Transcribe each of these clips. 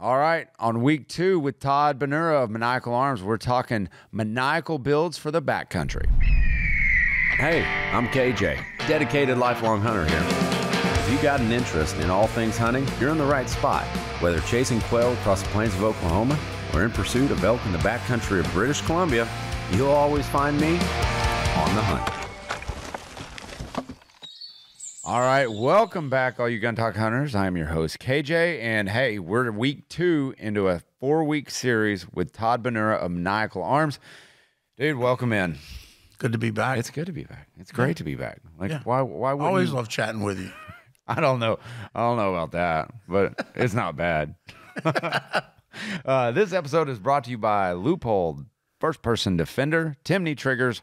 All right, on week 2 with Todd Bonura of Maniacal Arms, we're talking maniacal builds for the backcountry. Hey, I'm KJ, dedicated lifelong hunter here. If you got an interest in all things hunting, you're in the right spot. Whether chasing quail across the plains of Oklahoma or in pursuit of elk in the backcountry of British Columbia, you'll always find me on the hunt. All right, welcome back, all you Gun Talk hunters. I'm your host, KJ, and hey, we're week 2 into a 4-week series with Todd Bonura of Maniacal Arms. Dude, welcome in. Good to be back. It's good to be back. It's great to be back. Like, Yeah. why wouldn't I always you? love chatting with you. I don't know about that, but it's not bad. This episode is brought to you by Loophole, First Person Defender, Timney Triggers,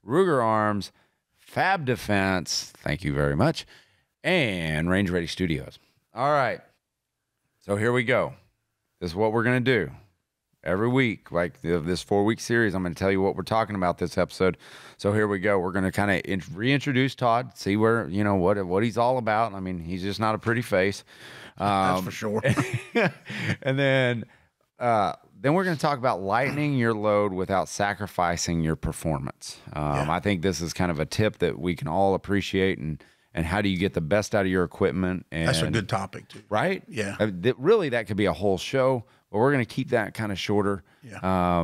Ruger Arms, Fab Defense, thank you very much, and Range Ready Studios. All right, so here we go. This is what we're going to do. Every week, like this 4-week series, I'm going to tell you what we're talking about this episode. So here we go. We're going to kind of reintroduce Todd, see where, what he's all about. I mean, he's just not a pretty face. That's for sure. And then we're going to talk about lightening your load without sacrificing your performance. I think this is kind of a tip that we can all appreciate, and how do you get the best out of your equipment? And That's a good topic, too. Right? Yeah. Really, that could be a whole show, but we're going to keep that kind of shorter. Yeah.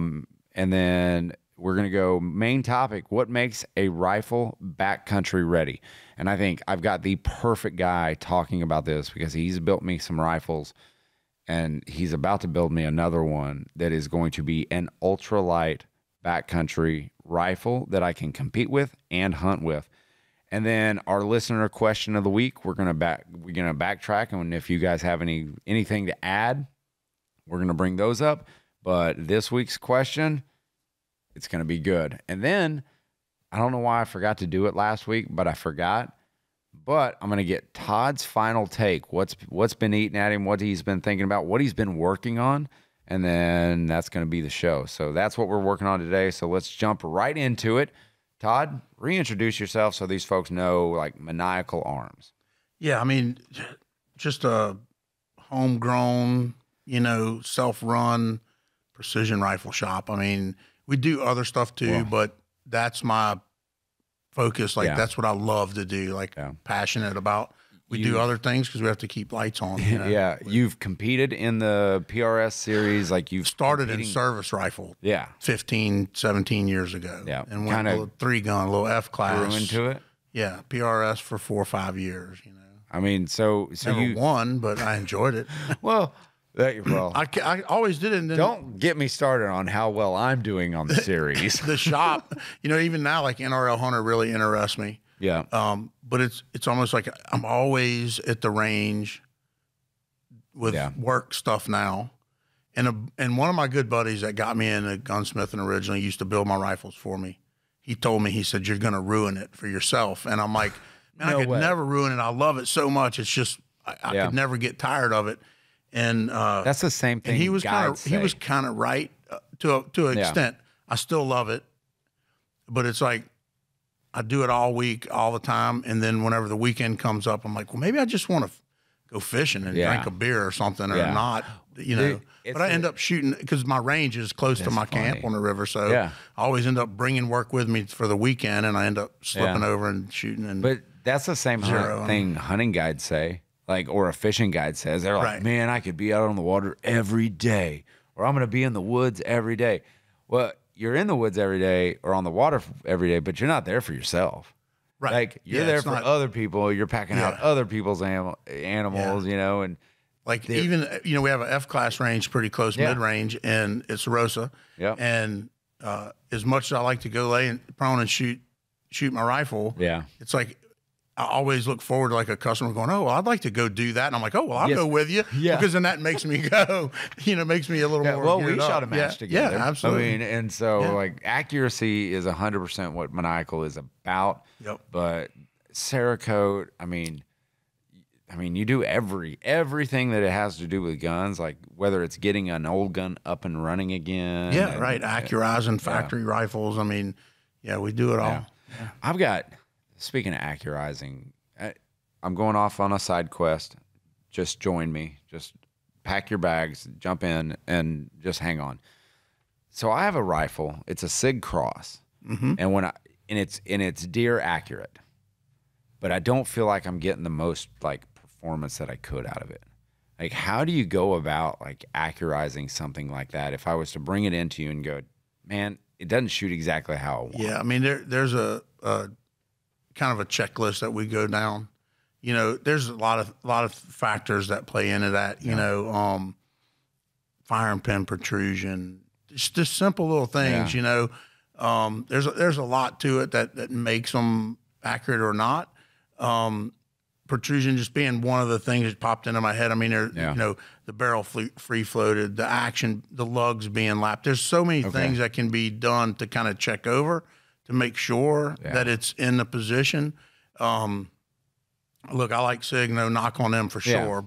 And then we're going to go main topic, what makes a rifle backcountry ready? And I think I've got the perfect guy talking about this because he's built me some rifles, and he's about to build me another one that is going to be an ultralight backcountry rifle that I can compete with and hunt with. And then our listener question of the week, we're gonna backtrack, and if you guys have anything to add, we're gonna bring those up. But this week's question, it's gonna be good. And then I don't know why I forgot to do it last week, but I forgot. But I'm gonna get Todd's final take. What's been eating at him, what he's been thinking about, what he's been working on, and then that's gonna be the show. So that's what we're working on today. So let's jump right into it. Todd, reintroduce yourself so these folks know, like, Maniacal Arms. Yeah, I mean, just a homegrown, self-run precision rifle shop. I mean, we do other stuff too, but that's my focus. Like, that's what I love to do, passionate about. We do other things because we have to keep lights on. Yeah, you've competed in the PRS series, like you've started in service rifle. 15, 17 years ago. Yeah, and went a little 3-gun, a little F class. Grew into it. Yeah, PRS for 4 or 5 years. I mean, so never you won, but I enjoyed it. I always did it. And then, don't get me started on how well I'm doing on the series. The shop, even now, like NRL Hunter really interests me. Yeah. But it's almost like I'm always at the range with work stuff now. And one of my good buddies that got me into gunsmithing originally used to build my rifles for me. He told me, he said, "You're going to ruin it for yourself." And I'm like, man, I could never ruin it. I love it so much. It's just, I could never get tired of it. And that's the same thing. And he was kind of right to an extent. I still love it, but it's like, I do it all week, all the time, and then whenever the weekend comes up, I'm like, well, maybe I just want to go fishing and drink a beer or something, or not, But I end up shooting because my range is close to my camp on the river, so I always end up bringing work with me for the weekend, and I end up slipping over and shooting. But that's the same thing hunting guides say, or a fishing guide says. They're like, man, I could be out on the water every day, or I'm going to be in the woods every day. Well, you're in the woods every day or on the water every day, but you're not there for yourself. Right. Like, you're there for other people. You're packing out other people's animals, and like, even, we have an F-class range pretty close mid-range, and it's Rosa. Yeah. And as much as I like to go lay prone and shoot my rifle, it's like, I always look forward to like a customer going, "Oh, well, I'd like to go do that." And I'm like, "Oh, well, I'll go with you." Because then that makes me go, makes me a little more. Well, we shot a match together. Yeah, absolutely. I mean, and so like accuracy is 100% what Maniacal is about. Yep. But Cerakote, I mean, you do everything that it has to do with guns, like whether it's getting an old gun up and running again. Yeah, and, right. Accurizing factory rifles. I mean, we do it all. Yeah. I've got. Speaking of accurizing, I'm going off on a side quest. Just join me. Just pack your bags, jump in, and just hang on. So I have a rifle. It's a Sig Cross, and it's deer accurate, but I don't feel like I'm getting the most like performance that I could out of it. Like, how do you go about like accurizing something like that? If I was to bring it into you and go, man, it doesn't shoot exactly how I want. Yeah, I mean, there's a kind of a checklist that we go down. You know, there's a lot of factors that play into that. You know, firing pin protrusion, just simple little things. Yeah. You know, there's a lot to it that makes them accurate or not. Protrusion just being one of the things that popped into my head. I mean, you know, the barrel free floated, the action, the lugs being lapped. There's so many things that can be done to kind of check over to make sure that it's in the position. Look, I like Sig, no knock on them for sure,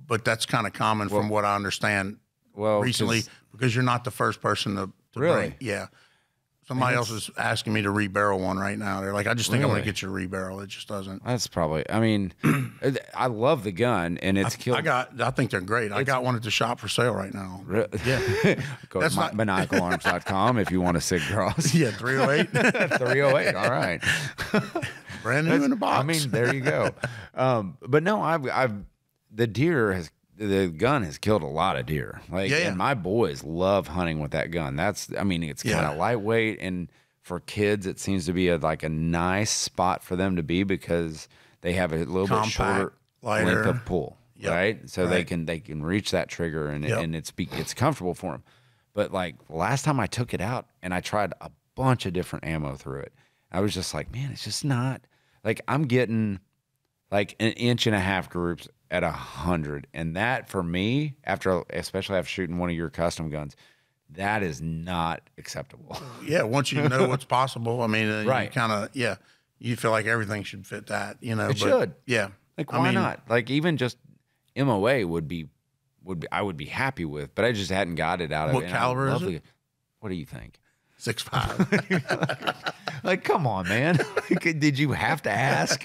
but that's kind of common from what I understand recently, because you're not the first person to really bring. Yeah. Somebody else is asking me to rebarrel one right now. They're like, I just think I'm going to get you to rebarrel. It just doesn't. That's probably, I mean, I love the gun, and it's killed. I think they're great. I got one at the shop for sale right now. Yeah. Go to maniacalarms.com if you want a Sig Cross. Yeah, 308. 308. All right. Brand new in the box. I mean, there you go. But no, the gun has killed a lot of deer. And my boys love hunting with that gun. It's kind of lightweight, and for kids, it seems to be a nice spot for them to be, because they have a little bit shorter length of pull, right? So they can reach that trigger, and it's comfortable for them. But like last time I took it out and I tried a bunch of different ammo through it, I was just like, man, it's just not like I'm getting like 1.5 inch groups at 100, and that for me, especially after shooting one of your custom guns, that is not acceptable. Yeah, once you know what's possible, I mean, you kind of you feel like everything should fit that, you know. It should, yeah. Like, why not? Like, even just MOA would be I would be happy with, but I just hadn't got it out of it. What caliber is it? What do you think? 6.5. Like, come on, man. Did you have to ask?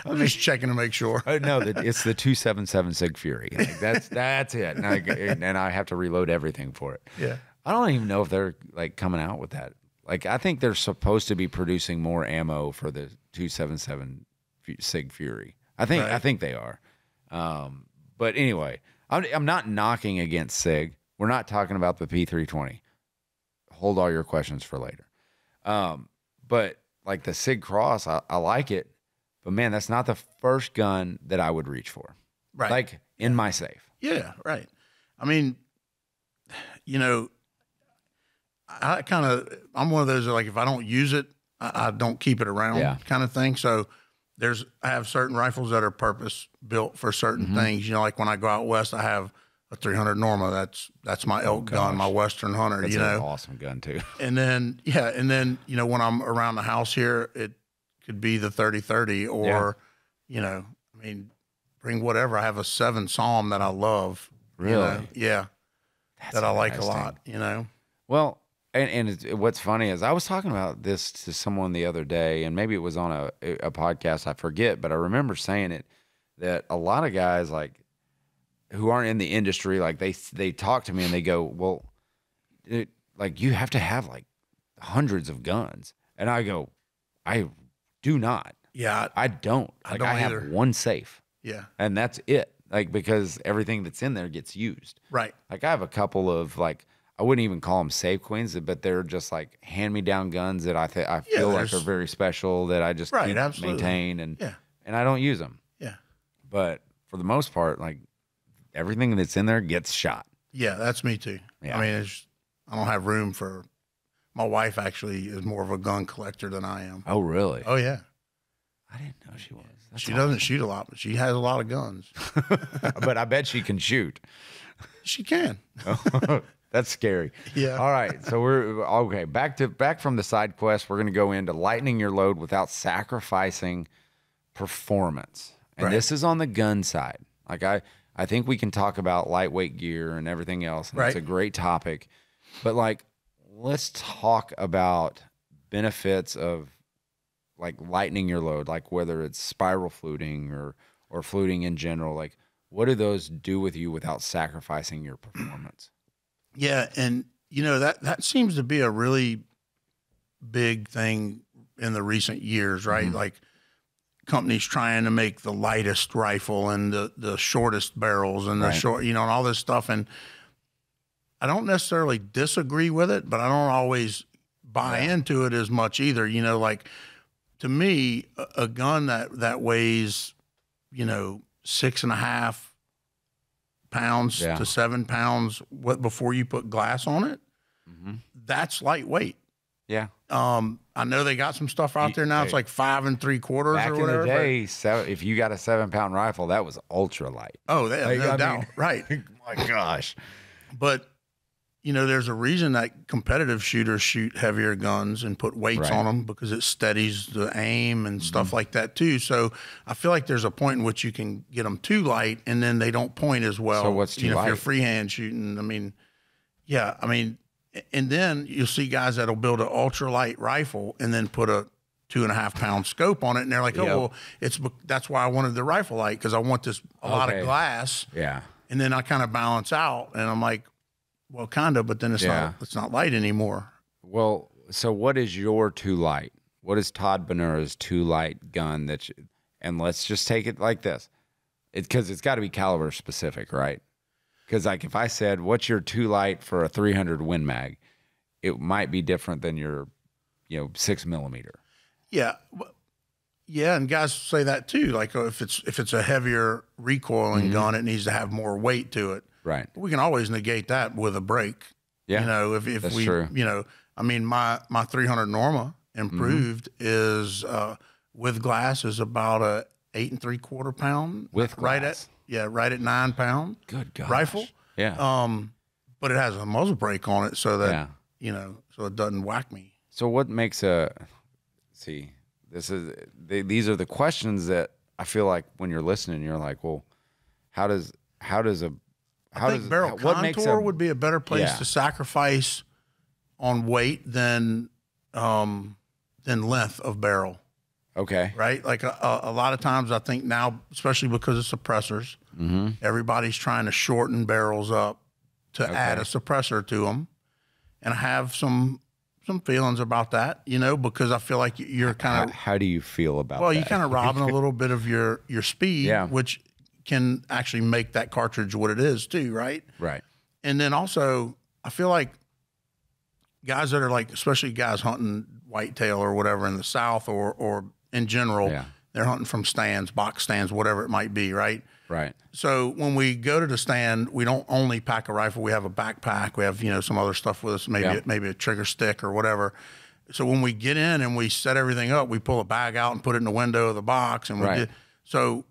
I'm just checking to make sure. No, it's the 277 Sig Fury. Like, that's it. And I have to reload everything for it. Yeah. I don't even know if they're like coming out with that. Like, I think they're supposed to be producing more ammo for the 277 Sig Fury. I think they are. But anyway, I'm not knocking against Sig. We're not talking about the P320. Hold all your questions for later. But like the Sig Cross, I like it, but man, that's not the first gun that I would reach for. Right. Like in my safe. Yeah. Right. I mean, you know, I'm one of those that, like, if I don't use it, I don't keep it around kind of thing. So I have certain rifles that are purpose built for certain things. You know, like when I go out west, I have a 300 Norma. That's my elk gun, my Western hunter. That's an awesome gun too. And then you know, when I'm around the house here, it could be the 30-30 or you know, I mean, bring whatever. I have a 7 Psalm that I love. Really? You know? Yeah. That's that I like a lot. You know. Well, and what's funny is I was talking about this to someone the other day, and maybe it was on a podcast, I forget, but I remember saying it, that a lot of guys like who aren't in the industry, like they talk to me and they go, well, like you have to have like hundreds of guns. And I go, I do not. Yeah. I don't. Like, I have either. one safe. Yeah. And that's it. Like, because everything that's in there gets used. Right. Like, I have a couple of, like, I wouldn't even call them safe queens, but they're just like hand-me-down guns that I feel like are very special, that I just maintain, and I don't use them. Yeah. But for the most part, like, everything that's in there gets shot. Yeah, that's me too. Yeah. I mean, I don't have room for. My wife actually is more of a gun collector than I am. Oh, really? Oh, yeah. I didn't know she was. She doesn't shoot a lot, but she has a lot of guns. But I bet she can shoot. She can. That's scary. Yeah. All right. So we're okay. Back from the side quest. We're going to go into lightening your load without sacrificing performance. And this is on the gun side. Like, I think we can talk about lightweight gear and everything else. And it's a great topic. But like, let's talk about benefits of like lightening your load, like whether it's spiral fluting or fluting in general. Like, what do those do with you without sacrificing your performance? Yeah, and that seems to be a really big thing in the recent years, right? Mm-hmm. Like companies trying to make the lightest rifle and the shortest barrels and the Right. short, and all this stuff. And I don't necessarily disagree with it, but I don't always buy into it as much either. Like to me, a gun that weighs, 6.5 pounds to 7 pounds before you put glass on it, that's lightweight. Yeah. I know they got some stuff out there now. It's like 5 3/4 or Back whatever. in the day, if you got a 7-pound rifle, that was ultra light. Oh, yeah, no doubt. mean, Right. My gosh. But, there's a reason that competitive shooters shoot heavier guns and put weights on them, because it steadies the aim and stuff like that too. So I feel like there's a point in which you can get them too light and then they don't point as well. So what's too light? If you're freehand shooting, and then you'll see guys that'll build an ultralight rifle and then put a 2.5 pound scope on it, and they're like, "Oh, well, that's why I wanted the rifle light, because I want a lot of glass." Yeah. And then I kind of balance out, and I'm like, "Well, kind of, but then it's not light anymore." Well, so what is your too light? What is Todd Bonura's too light gun and let's just take it like this, because it's got to be caliber specific, right? Because like if I said, what's your too light for a 300 Win Mag, it might be different than your, 6mm. Yeah. Yeah. And guys say that too. Like if it's a heavier recoiling gun, it needs to have more weight to it. Right. But we can always negate that with a brake. Yeah. If that's we, true. My 300 Norma improved is, with glass, is about a 8 3/4 pound. With glass. Right at 9 pound. Good gosh. Rifle. Yeah. But it has a muzzle brake on it so that, so it doesn't whack me. So what makes these are the questions that I feel like when you're listening, you're like, well, I think barrel contour would be a better place to sacrifice on weight than length of barrel. Okay. Right. Like a lot of times I think now, especially because of suppressors, everybody's trying to shorten barrels up to add a suppressor to them. And I have some feelings about that, because I feel like you're kind of. How do you feel about that? Well, you're kind of robbing a little bit of your speed, which can actually make that cartridge what it is too, right? Right. And then also, I feel like guys that are like, especially guys hunting whitetail or whatever in the South or in general, they're hunting from stands, box stands, whatever it might be, right? Right. So when we go to the stand, we don't only pack a rifle. We have a backpack. We have, some other stuff with us, maybe a trigger stick or whatever. So when we get in and we set everything up, we pull a bag out and put it in the window of the box. And so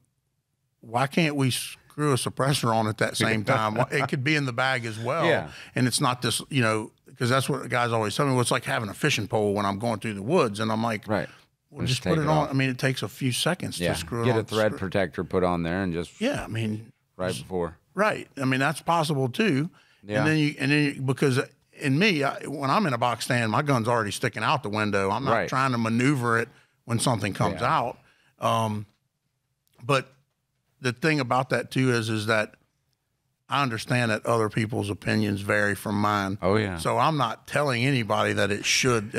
why can't we screw a suppressor on at that same time? It could be in the bag as well. Yeah. And it's not this, because that's what guys always tell me. Well, it's like having a fishing pole when I'm going through the woods. And I'm like, right. Well, just put it on. I mean, it takes a few seconds to screw it on. Get a thread protector put on there and just right before. Right. I mean, that's possible too. Yeah. And then because in me, when I'm in a box stand, my gun's already sticking out the window. I'm not trying to maneuver it when something comes out. But the thing about that too is that I understand that other people's opinions vary from mine. Oh yeah. So I'm not telling anybody that it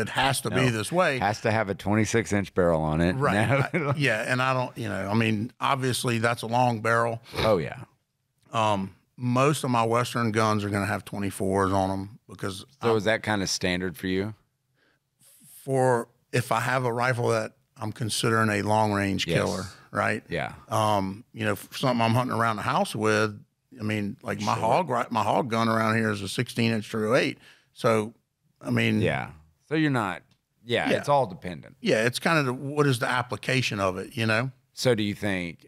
has to be this way. It has to have a 26-inch barrel on it. Right. And I don't, obviously that's a long barrel. Oh yeah. Most of my Western guns are going to have 24s on them because. So is that kind of standard for you? If I have a rifle that I'm considering a long range killer, right? Yeah. For something I'm hunting around the house with, I mean, like my hog gun around here is a 16-inch 308. So, I mean. Yeah. So you're not. Yeah. It's all dependent. Yeah. It's kind of what is the application of it, So do you think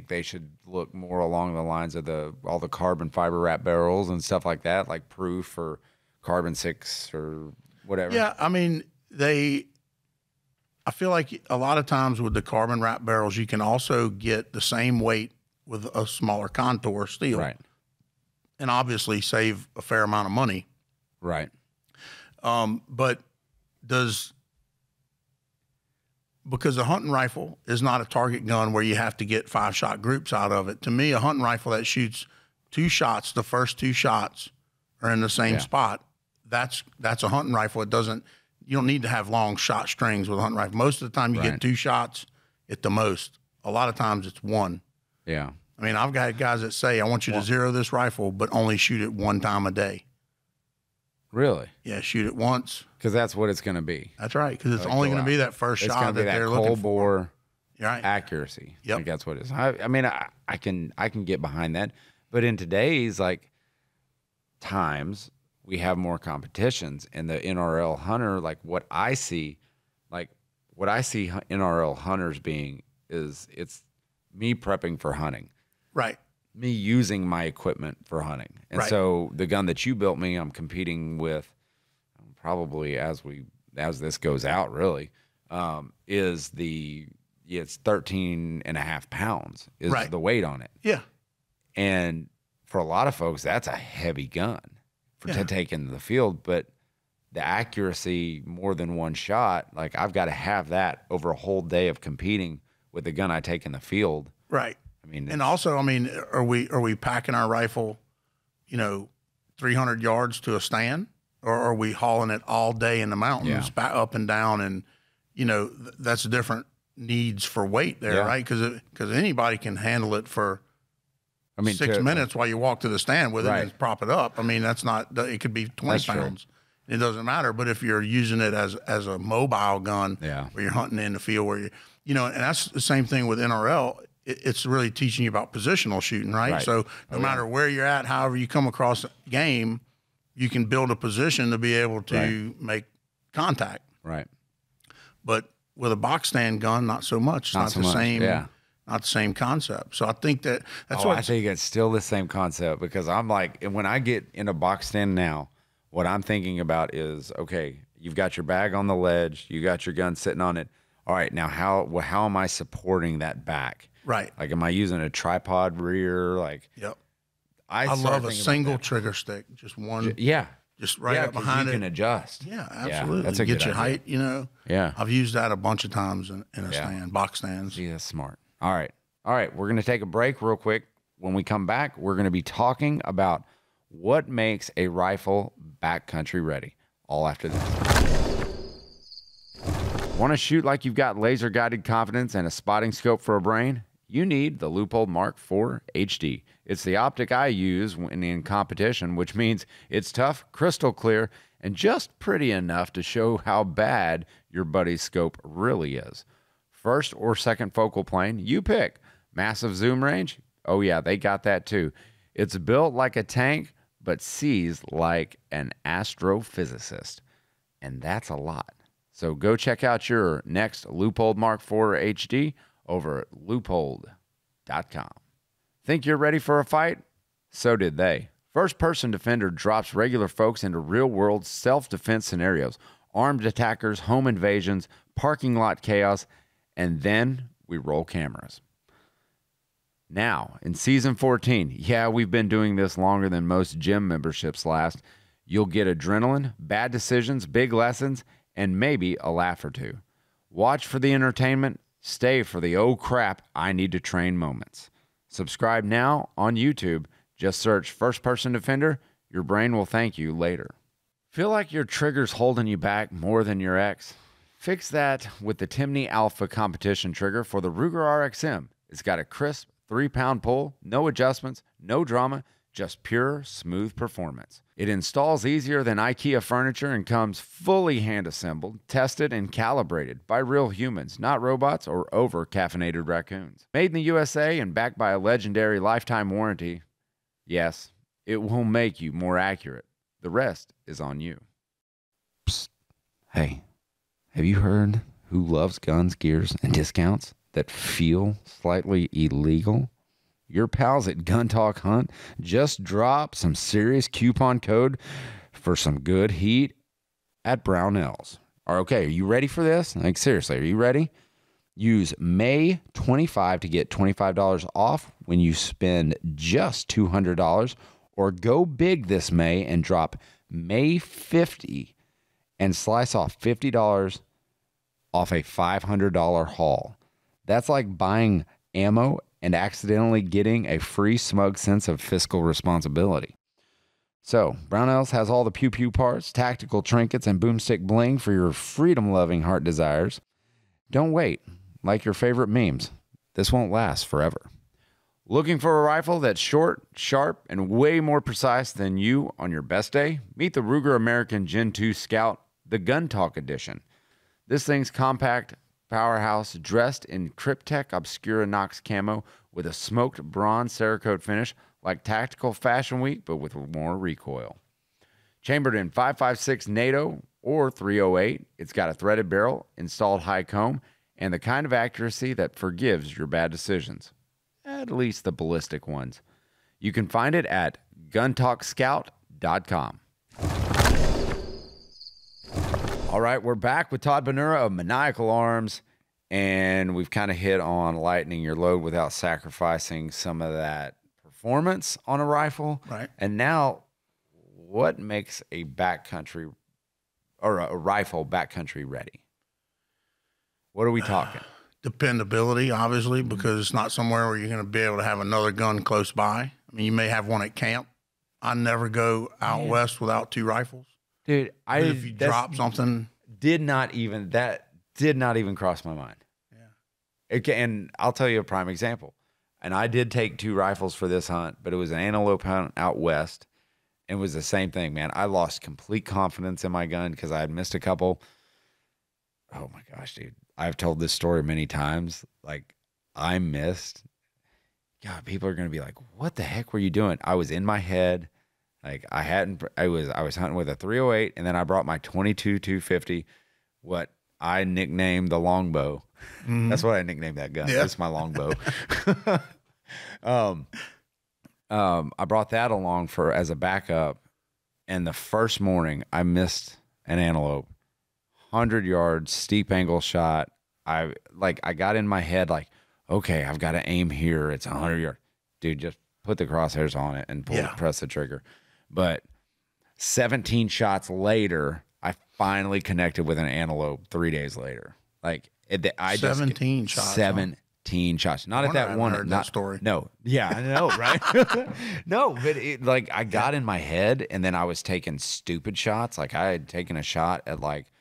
they should look more along the lines of all the carbon fiber wrap barrels and stuff like that, like Proof or Carbon 6 or whatever? Yeah. I mean, I feel like a lot of times with the carbon wrap barrels, you can also get the same weight with a smaller contour steel. Right. And obviously save a fair amount of money. Right. But because a hunting rifle is not a target gun where you have to get 5-shot groups out of it. To me, a hunting rifle that shoots 2 shots, the first 2 shots are in the same spot. That's a hunting rifle. You don't need to have long shot strings with a hunting rifle. Most of the time you get 2 shots at the most. A lot of times it's 1. Yeah. I mean, I've got guys that say, I want you to zero this rifle, but only shoot it 1 time a day. Really? Yeah, shoot it once. Because that's what it's going to be. That's right, because it's only going to be that first shot that they're looking for. Cold bore right. accuracy. Yep. Like that's what it is. I mean, I can get behind that. But in today's times, we have more competitions, and the NRL hunter, what I see NRL hunters being is it's me prepping for hunting. Right. Me using my equipment for hunting. And so the gun that you built me, I'm competing with probably as this goes out really, is it's 13 and a half pounds is the weight on it. Yeah. And for a lot of folks, that's a heavy gun to take into the field, but the accuracy, more than 1 shot, I've got to have that over a whole day of competing with the gun I take in the field. Right. I mean, and also, are we packing our rifle, 300 yards to a stand, or are we hauling it all day in the mountains, up and down, and that's different needs for weight there, right? Because anybody can handle it for 6 minutes while you walk to the stand with it and prop it up. I mean, that's not. It could be 20 pounds. True. It doesn't matter. But if you're using it as a mobile gun, where you're hunting in the field, where and that's the same thing with NRL. It's really teaching you about positional shooting, right? So no matter where you're at, however you come across game, you can build a position to be able to make contact. Right. But with a box stand gun, not so much. It's not the same. Yeah. Not the same concept. So I think that's I think it's still the same concept, because I'm when I get in a box stand now, what I'm thinking about is, okay, you've got your bag on the ledge, you got your gun sitting on it. All right, now how am I supporting that back? Right. Am I using a tripod rear? Yep. I love a single trigger stick, just one. Just right up behind it. You can adjust. Yeah, absolutely. Yeah, that's a get good your height, Yeah. I've used that a bunch of times in a stand, box stands. Yeah, that's smart. All right. We're going to take a break real quick. When we come back, we're going to be talking about what makes a rifle backcountry ready. All after this. Want to shoot like you've got laser-guided confidence and a spotting scope for a brain? You need the Leupold Mark IV HD. It's the optic I use when in competition, which means it's tough, crystal clear, and just pretty enough to show how bad your buddy's scope really is. First or second focal plane, you pick. Massive zoom range? Oh yeah, they got that too. It's built like a tank, but sees like an astrophysicist. And that's a lot. So go check out your next Leupold Mark IV HD over at leupold.com. Think you're ready for a fight? So did they. First-person defender drops regular folks into real-world self-defense scenarios, armed attackers, home invasions, parking lot chaos, and then we roll cameras. Now, in Season 14, we've been doing this longer than most gym memberships last. You'll get adrenaline, bad decisions, big lessons, and maybe a laugh or two. Watch for the entertainment. Stay for the oh crap, I need to train moments. Subscribe now on YouTube. Just search First Person Defender. Your brain will thank you later. Feel like your trigger's holding you back more than your ex? Fix that with the Timney Alpha competition trigger for the Ruger RXM. It's got a crisp 3-pound pull, no adjustments, no drama, just pure, smooth performance. It installs easier than IKEA furniture and comes fully hand-assembled, tested, and calibrated by real humans, not robots or over-caffeinated raccoons. Made in the USA and backed by a legendary lifetime warranty, yes, it will make you more accurate. The rest is on you. Psst. Hey, have you heard who loves guns, gears, and discounts that feel slightly illegal? Your pals at Gun Talk Hunt just dropped some serious coupon code for some good heat at Brownells. Okay, are you ready for this? Seriously, are you ready? Use May 25 to get $25 off when you spend just $200, or go big this May and drop May 50 and slice off $50 off a $500 haul. That's like buying ammo and accidentally getting a free smug sense of fiscal responsibility. So, Brownells has all the pew-pew parts, tactical trinkets, and boomstick bling for your freedom-loving heart desires. Don't wait. Like your favorite memes, this won't last forever. Looking for a rifle that's short, sharp, and way more precise than you on your best day? Meet the Ruger American Gen 2 Scout, the Gun Talk Edition. This thing's compact powerhouse, dressed in Cryptek Obscura Nox camo with a smoked bronze Cerakote finish, like Tactical Fashion Week, but with more recoil. Chambered in 5.56 NATO or 308, it's got a threaded barrel, installed high comb, and the kind of accuracy that forgives your bad decisions. At least the ballistic ones. You can find it at guntalkscout.com. All right, we're back with Todd Bonura of Maniacal Arms, and we've kind of hit on lightening your load without sacrificing some of that performance on a rifle. Right. And now, what makes a backcountry or a rifle backcountry ready? What are we talking? Dependability, obviously, because it's not somewhere where you're going to be able to have another gun close by. I mean, you may have one at camp. I never go out west without 2 rifles. Dude, If you drop something, did not even cross my mind. Yeah. And I'll tell you a prime example. And I did take 2 rifles for this hunt, but it was an antelope hunt out west. And it was the same thing, man. I lost complete confidence in my gun because I had missed a couple. Oh my gosh, dude. I've told this story many times. Like, I missed. God, people are going to be like, what the heck were you doing? I was in my head. Like, I was hunting with a 308, and then I brought my 22 250, what I nicknamed the longbow. Mm-hmm. That's what I nicknamed that gun. Yeah. That's my longbow. I brought that along as a backup, and the first morning I missed an antelope, 100 yards, steep angle shot. I got in my head like, okay, I've got to aim here. It's 100 yards. Dude, just put the crosshairs on it and press the trigger. But 17 shots later, I finally connected with an antelope 3 days later. Like, 17 shots. 17 shots. Not at that one. Heard that story. No. Yeah, I know, right? No, but I got in my head, and then I was taking stupid shots. Like, I had taken a shot at like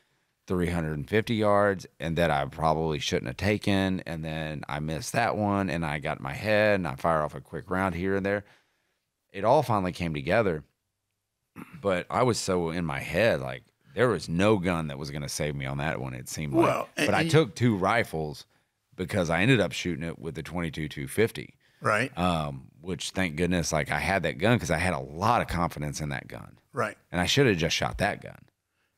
350 yards, and that I probably shouldn't have taken, and then I missed that one, and I got in my head, and I fire off a quick round here and there. It all finally came together, but I was so in my head, like, there was no gun that was going to save me on that one, it seemed like. But I took 2 rifles because I ended up shooting it with the 22 250. Right. Which, thank goodness, like, I had that gun because I had a lot of confidence in that gun. Right. And I should have just shot that gun.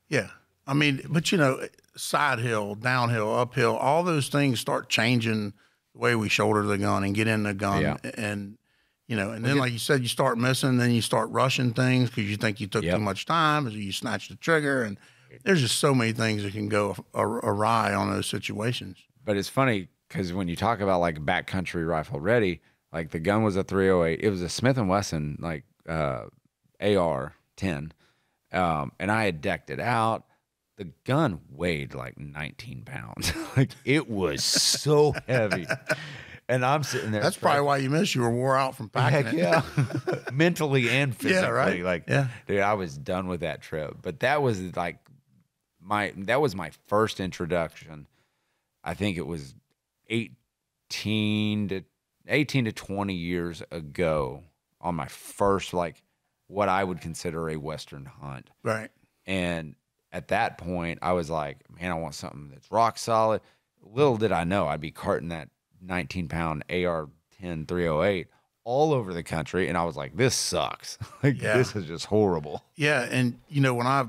Yeah. I mean, but, you know, side hill, downhill, uphill, all those things start changing the way we shoulder the gun and get in the gun. Yeah. And, you know, and then, like you said, you start missing, then you start rushing things because you think you took too much time, as you snatch the trigger. And there's just so many things that can go awry on those situations. But it's funny because when you talk about, like, backcountry rifle ready, like, the gun was a 308. It was a Smith & Wesson, like, AR-10. And I had decked it out. The gun weighed like 19 pounds. Like, it was so heavy. And I'm sitting there. That's probably why you missed. You were wore out from packing it. Yeah. Mentally and physically. Yeah, right. Like, dude, I was done with that trip. But that was like that was my first introduction. I think it was 18 to 20 years ago on my first, like, what I would consider a Western hunt. Right. And at that point, I was like, man, I want something that's rock solid. Little did I know I'd be carting that 19-pound AR-10 308 all over the country. And I was like, this sucks. Like, this is just horrible. Yeah. And, you know, when I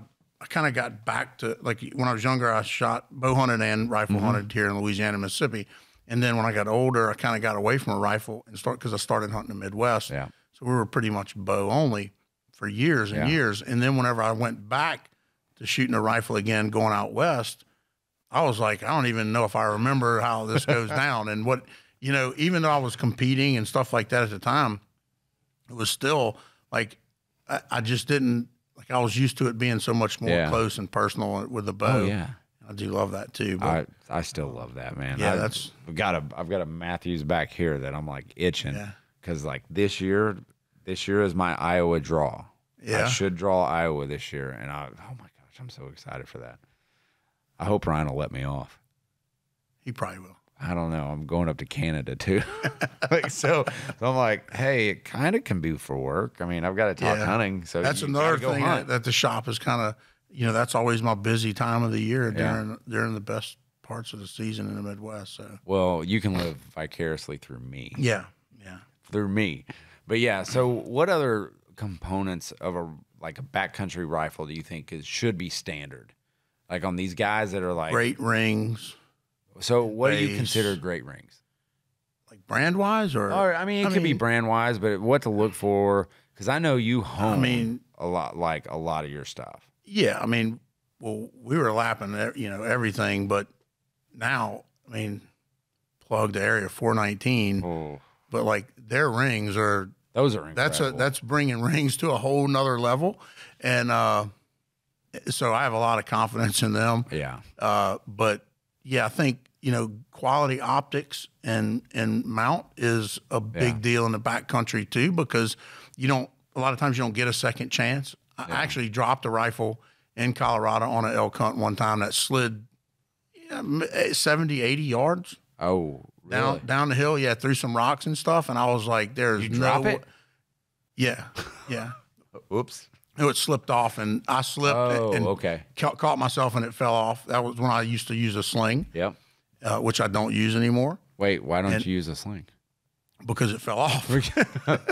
kind of got back to, like, when I was younger, I shot bow hunted and rifle hunted here in Louisiana, Mississippi. And then when I got older, I kind of got away from a rifle and because I started hunting the Midwest. Yeah. So we were pretty much bow only for years and years. And then whenever I went back to shooting a rifle again, going out west, I was like, I don't even know if I remember how this goes down. And what, you know, even though I was competing and stuff like that at the time, it was still like, I just didn't, like, I was used to it being so much more close and personal with the bow. Oh, yeah. I do love that too. But I still love that, man. Yeah, I've got a Matthews back here that I'm like itching because like this year is my Iowa draw. Yeah. I should draw Iowa this year, and oh my gosh, I'm so excited for that. I hope Ryan will let me off. He probably will. I don't know. I'm going up to Canada too. so I'm like, hey, it kind of can be for work. I mean, I've got to talk hunting. So that's another thing that the shop is kind of, that's always my busy time of the year during the best parts of the season in the Midwest. So, well, you can live vicariously through me. Yeah. Through me. But yeah, so what other components of a backcountry rifle do you think should be standard? Like on these guys that are like great rings. So what do you consider great rings? Like brand wise or I mean, it could be brand wise, but what to look for? Because I know you hone a lot of your stuff. Yeah, I mean, well, we were lapping everything, but now, I mean, plug to area 419, but like their rings are incredible. That's bringing rings to a whole nother level, and so I have a lot of confidence in them. Yeah, but yeah, I think quality optics and mount is a big deal in the backcountry too, because a lot of times you don't get a second chance. I actually dropped a rifle in Colorado on an elk hunt one time that slid 70, 80 yards. Oh, really? Down the hill, through some rocks and stuff, and I was like, "There's drop it?" Yeah. Oops. It slipped off, and I slipped. Okay. Caught myself, and it fell off. That was when I used to use a sling. Yep. Which I don't use anymore. Wait, why don't you use a sling? Because it fell off.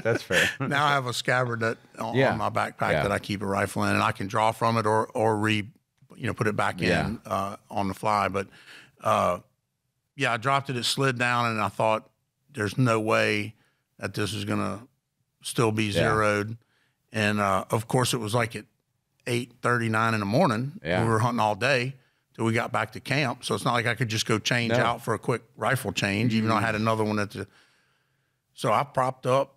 That's fair. Now I have a scabbard on my backpack that I keep a rifle in, and I can draw from it or put it back in on the fly. But I dropped it. It slid down, and I thought, there's no way that this is gonna still be zeroed. And of course, it was like at 8:39 in the morning. Yeah. We were hunting all day till we got back to camp. So it's not like I could just go change out for a quick rifle change, even though I had another one So I propped up,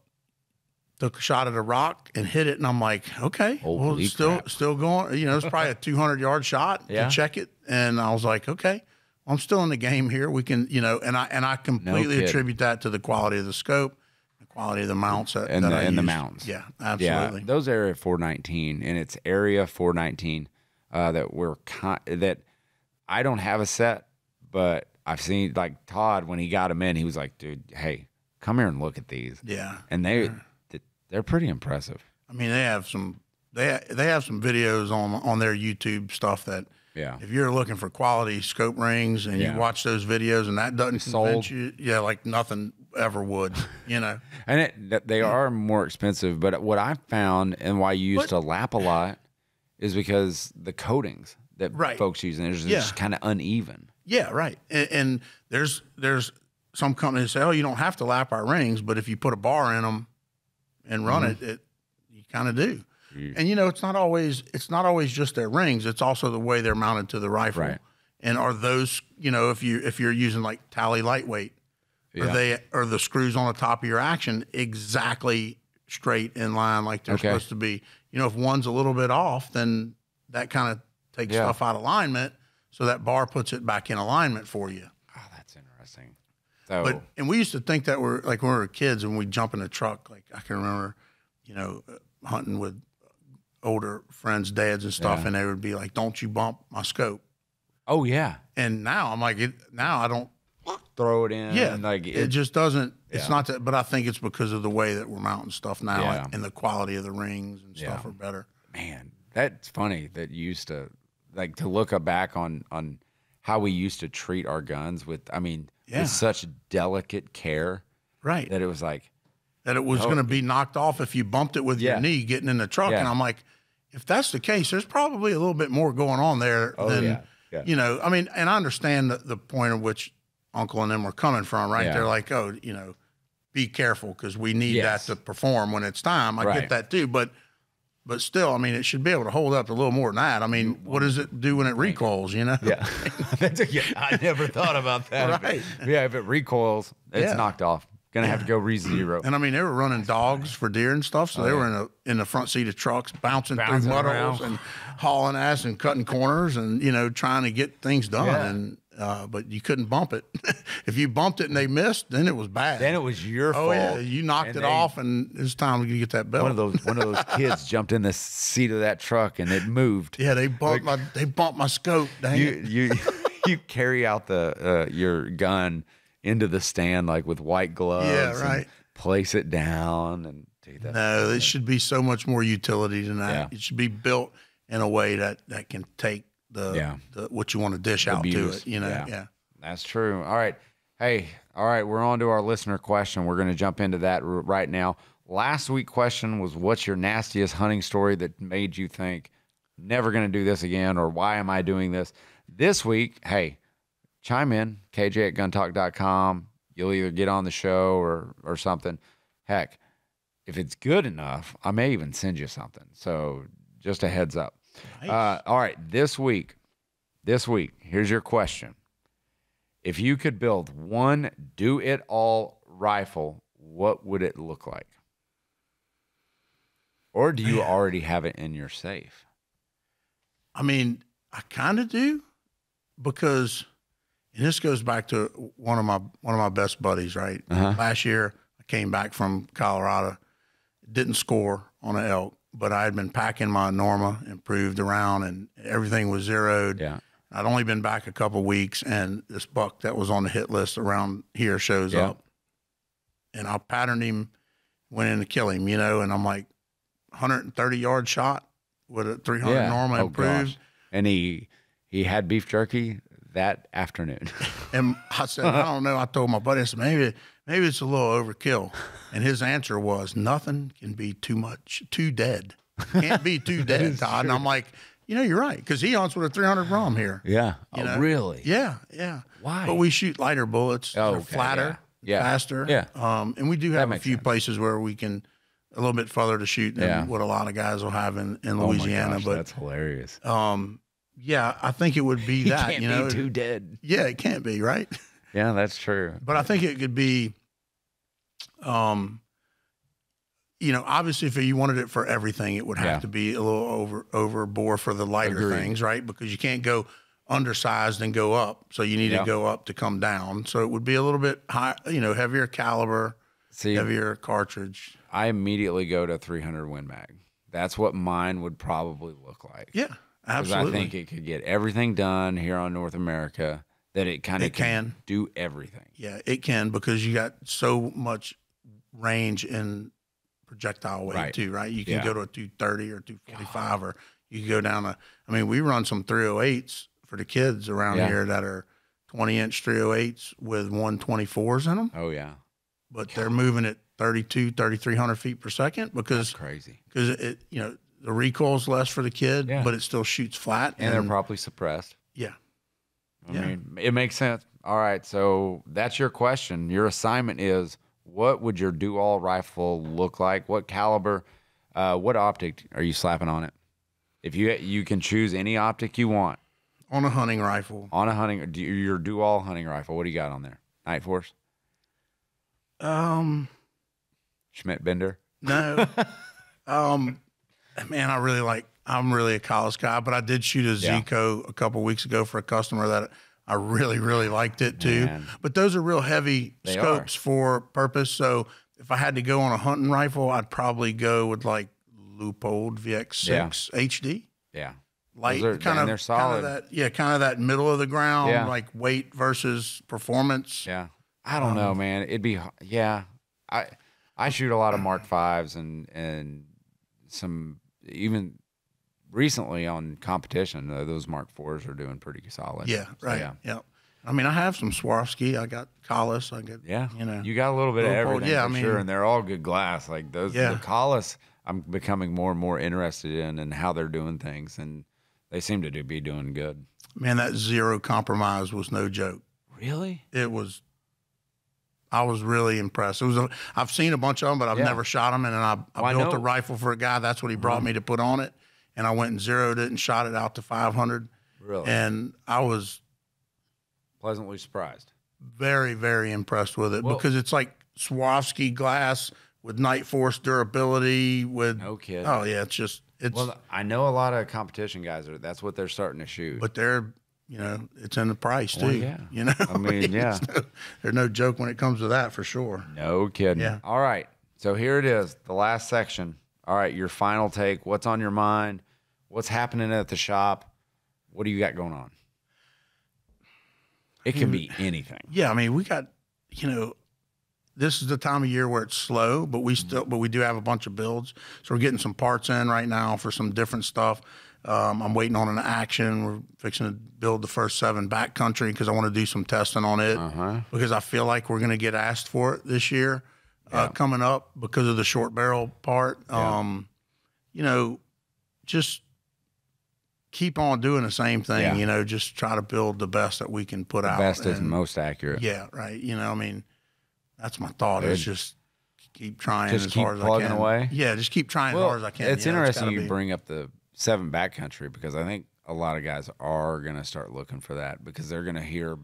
took a shot at a rock, and hit it. And I'm like, okay, still going. It's probably a 200-yard shot to check it. And I was like, okay, I'm still in the game here. We can, and I completely attribute that to the quality of the scope, the quality of the mounts and the mounts. Yeah, absolutely. Yeah, those area 419, and it's area 419 that I don't have a set, but I've seen like Todd when he got them in, he was like, dude, hey, come here and look at these. Yeah, and they're pretty impressive. I mean, they have some videos on their YouTube stuff that. Yeah. If you're looking for quality scope rings and you watch those videos and that doesn't convince you, like nothing ever would, And they are more expensive, but what I found and why you used to lap a lot is because the coatings that folks use, and they're just kind of uneven. Yeah, right. And there's some companies that say, oh, you don't have to lap our rings, but if you put a bar in them and run it, you kind of do. And it's not always just their rings. It's also the way they're mounted to the rifle. Right. And are those, if you're using like tally lightweight, are the screws on the top of your action exactly straight in line like they're supposed to be? If one's a little bit off, then that kind of takes stuff out of alignment. So that bar puts it back in alignment for you. Oh, that's interesting. So, and we used to think that when we were kids and we'd jump in a truck. Like I can remember, hunting with older friends, dads and stuff, and they would be like, don't you bump my scope. Oh, yeah. And now I'm like, now I don't throw it in. Yeah. Like it just doesn't, it's not that, but I think it's because of the way that we're mounting stuff now and the quality of the rings and stuff are better. Man, that's funny that you used to, like, to look back on how we used to treat our guns with such delicate care. Right. That it was like, that it was going to be knocked off if you bumped it with your knee getting in the truck. And I'm like, if that's the case, there's probably a little bit more going on there than, and I understand the point at which Uncle and them were coming from, right? They're like, oh, be careful because we need that to perform when it's time. I get that too. But still, it should be able to hold up a little more than that. What does it do when it recoils, Yeah. I never thought about that. Right. If it recoils, it's knocked off. Gonna have to go re-zero. And I mean, they were running dogs for deer and stuff, so they were in the front seat of trucks, bouncing through mud holes and hauling ass and cutting corners and trying to get things done. Yeah. And but you couldn't bump it. If you bumped it and they missed, then it was bad. Then it was your fault. Oh yeah, you knocked it off, and it's time to get that belt. One of those kids jumped in the seat of that truck and it moved. Yeah, they bumped my scope. Dang it. You carry out the your gun into the stand like with white gloves. Yeah, right. And place it down and do that. No, it should be so much more utility than that. Yeah. It should be built in a way that can take the what you want to dish out to it. Yeah. That's true. All right. Hey, all right. We're on to our listener question. We're going to jump into that right now. Last week's question was, what's your nastiest hunting story that made you think, never going to do this again, or why am I doing this? This week, hey, chime in, kj@guntalk.com. You'll either get on the show or something. Heck, if it's good enough, I may even send you something. So just a heads up. Nice. All right, this week, here's your question. If you could build one do-it-all rifle, what would it look like? Or do you already have it in your safe? I mean, I kind of do, because, and this goes back to one of my best buddies, right? Last year, I came back from Colorado, didn't score on an elk, but I had been packing my Norma, improved around, and everything was zeroed. Yeah. I'd only been back a couple of weeks, and this buck that was on the hit list around here shows up, and I patterned him, went in to kill him, and I'm like, 130-yard shot with a 300 Norma improved. Gosh. And he had beef jerky that afternoon. And I said, I don't know. I told my buddy, I said, maybe it's a little overkill. And his answer was, nothing can be too much, too dead. Can't be too dead, Todd. And I'm like, you're right. Because he hunts with a 300 ROM here. Yeah. Oh, really? Yeah. Why? But we shoot lighter bullets. They're flatter, faster. Yeah. And we do have a few places where we can, a little bit further to shoot than what a lot of guys will have in Louisiana. Oh my gosh, but that's hilarious. Yeah, I think it would be that. Can't be too dead. Yeah, it can't be, right? Yeah, that's true. But I think it could be, obviously if you wanted it for everything, it would have to be a little overbore for the lighter things, right? Because you can't go undersized and go up. So you need to go up to come down. So it would be a little bit high, heavier caliber, heavier cartridge. I immediately go to 300 Win Mag. That's what mine would probably look like. Yeah, absolutely. Because I think it could get everything done here on North America, that it kind of can do everything. Yeah, it can, because you got so much range in projectile weight too, right? You can go to a 230 or 245, or you can go down we run some 308s for the kids around here that are 20-inch 308s with 124s in them. Oh, yeah. But they're moving at 3,300 feet per second, because that's crazy. Because it, the recoil's less for the kid, but it still shoots flat, and they're probably suppressed. Yeah, I mean, it makes sense. All right, so that's your question. Your assignment is, what would your do-all rifle look like? What caliber? What optic are you slapping on it? If you can choose any optic you want on a hunting rifle. Your do-all hunting rifle. What do you got on there? Night Force. Schmidt Bender? No. Man, I'm really a college guy, but I did shoot a Zico a couple weeks ago for a customer that I really, really liked it too. Man. But those are real heavy scopes for purpose. So if I had to go on a hunting rifle, I'd probably go with like Leupold VX6 HD. Yeah. Light, they're solid. Kind of that middle of the ground, like weight versus performance. Yeah. I don't know, man. It'd be, I shoot a lot of Mark Vs and some, even recently on competition, those Mark IVs are doing pretty solid. Yeah, right. Yeah. I mean, I have some Swarovski. I got Collis. I got, you got a little bit of everything for sure, and they're all good glass. Like those, the Collis, I'm becoming more and more interested in and how they're doing things, and they seem to be doing good. Man, that zero compromise was no joke. Really? It was. I was really impressed. I've seen a bunch of them, but I've never shot them. And then I built a rifle for a guy. That's what he brought me to put on it. And I went and zeroed it and shot it out to 500. Really? And I was pleasantly surprised. Very, very impressed with it, because it's like Swarovski glass with Night Force durability. With No kidding. Oh yeah, it's. Well, I know a lot of competition guys that's what they're starting to shoot. But they're, it's in the price too. Well, yeah. I mean, yeah. There's no joke when it comes to that for sure. No kidding. Yeah. All right. So here it is, the last section. All right, your final take. What's on your mind? What's happening at the shop? What do you got going on? It can be anything. Yeah, I mean, we got, this is the time of year where it's slow, but we do have a bunch of builds. So we're getting some parts in right now for some different stuff. I'm waiting on an action. We're fixing to build the first 7 backcountry because I want to do some testing on it because I feel like we're going to get asked for it this year coming up because of the short barrel part. Just keep on doing the same thing, just try to build the best that we can put out. The best is most accurate. Yeah, right. That's my thought is just keep trying just as keep hard as I plugging can. away. Yeah, just keep trying as hard as I can. It's interesting you bring up the 7 backcountry because I think a lot of guys are going to start looking for that because they're going to hear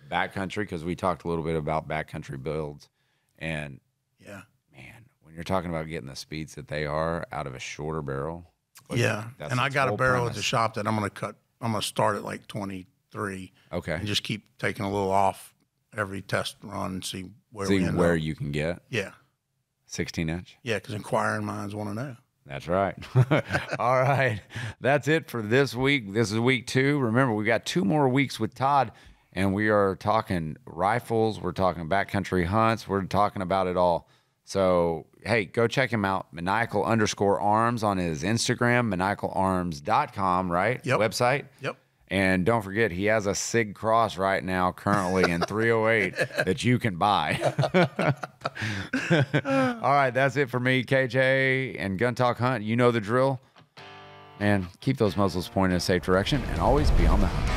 backcountry because we talked a little bit about backcountry builds. And, man, when you're talking about getting the speeds that they are out of a shorter barrel. And I got a barrel at the shop that I'm going to start at like 23. Okay. And just keep taking a little off every test run and see where we end where up. you can get. Yeah. 16-inch. Yeah, because inquiring minds want to know. That's right. All right. That's it for this week. This is week 2. Remember, we got 2 more weeks with Todd, and we are talking rifles. We're talking backcountry hunts. We're talking about it all. So, hey, go check him out. Maniacal_arms on his Instagram, maniacalarms.com, right? Yep. Website? Yep. And don't forget, he has a Sig Cross right now, currently in 308 that you can buy. All right, that's it for me, KJ, and Gun Talk Hunt. You know the drill. And keep those muzzles pointed in a safe direction and always be on the hunt.